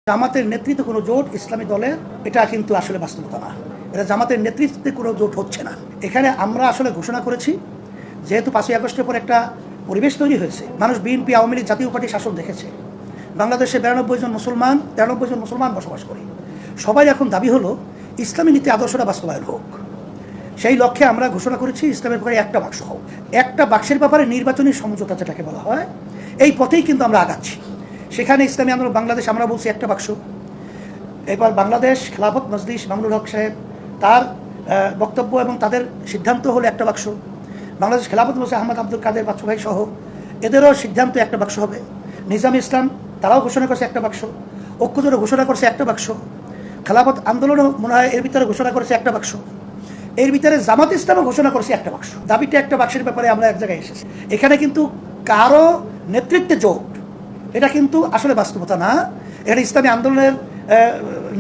জামাতের নেতৃত্বে কোনো জোট ইসলামী দলের এটা কিন্তু আসলে বাস্তবতা না। এটা জামাতের নেতৃত্বে কোনো জোট হচ্ছে না। এখানে আমরা আসলে ঘোষণা করেছি, যেহেতু 5ই আগস্টের পর একটা পরিবেশ তৈরি হয়েছে, মানুষ বিএনপি আওয়ামী লীগ জাতীয় পার্টি শাসন দেখেছে। বাংলাদেশে 93 জন মুসলমান বসবাস করে। সবাই এখন দাবি হলো ইসলামী নীতি আদর্শটা বাস্তবায়ন হোক। সেই লক্ষ্যে আমরা ঘোষণা করেছি ইসলামের ব্যাপারে একটা বাক্স হোক। একটা বাক্সের ব্যাপারে নির্বাচনী সমঝোতা যেটাকে বলা হয়, এই পথেই কিন্তু আমরা আগাচ্ছি। সেখানে ইসলামী আন্দোলন বাংলাদেশ আমরা বলছি একটা বাক্স। এবার বাংলাদেশ খেলাফত মজলিস মামুনুল হক সাহেব তার বক্তব্য এবং তাদের সিদ্ধান্ত হলো একটা বাক্স। বাংলাদেশ খেলাফত মজলিস আহমদ আব্দুল কাদের বাচ্চু ভাই সহ এদেরও সিদ্ধান্ত একটা বাক্স হবে। নিজাম ইসলাম তারাও ঘোষণা করছে একটা বাক্স। ঐক্যজোটও ঘোষণা করছে একটা বাক্স। খেলাফত আন্দোলনও মনে হয় এর ভিতরে ঘোষণা করেছে একটা বাক্স। এর ভিতরে জামাত ইসলামও ঘোষণা করছে একটা বাক্স। দাবিটা একটা বাক্সের ব্যাপারে আমরা এক জায়গায় এসেছি। এখানে কিন্তু কারো নেতৃত্বে জোট, এটা কিন্তু আসলে বাস্তবতা না। এটা ইসলামী আন্দোলনের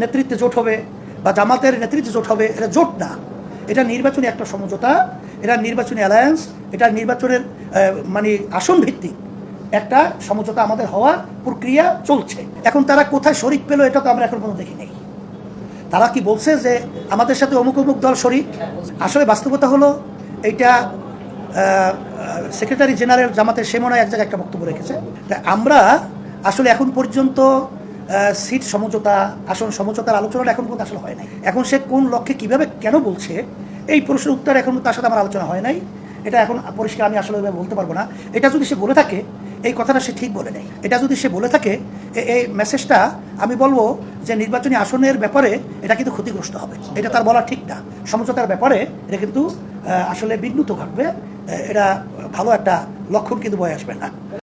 নেতৃত্বে জোট হবে বা জামাতের নেতৃত্বে জোট হবে, এটা জোট না। এটা নির্বাচনী একটা সমঝোতা, এটা নির্বাচনী অ্যালায়েন্স, এটা নির্বাচনের মানে আসন ভিত্তিক একটা সমঝোতা আমাদের হওয়ার প্রক্রিয়া চলছে। এখন তারা কোথায় শরিক পেল এটা তো আমরা এখন পর্যন্ত দেখি নেই। তারা কি বলছে যে আমাদের সাথে অমুক অমুক দল শরিক? আসলে বাস্তবতা হলো এইটা সেক্রেটারি জেনারেল জামাতের সে মনে হয় এক জায়গায় একটা বক্তব্য রেখেছে। আমরা আসলে এখন পর্যন্ত সিট সমঝোতা, আসন সমঝোতার আলোচনাটা এখন পর্যন্ত আসলে হয় নাই। এখন সে কোন লক্ষ্যে কিভাবে কেন বলছে এই প্রশ্নের উত্তর এখন তার সাথে আমার আলোচনা হয় নাই। এটা এখন পরিষ্কার আমি আসলে বলতে পারবো না। এটা যদি সে বলে থাকে এই কথাটা সে ঠিক বলে নেই। এটা যদি সে বলে থাকে এই মেসেজটা আমি বলবো যে নির্বাচনী আসনের ব্যাপারে এটা কিন্তু ক্ষতিগ্রস্ত হবে। এটা তার বলা ঠিক না। সমঝোতার ব্যাপারে এটা কিন্তু আসলে বিঘ্নিত ঘটবে। এটা ভালো একটা লক্ষণ কিন্তু বয়ে আসবে না।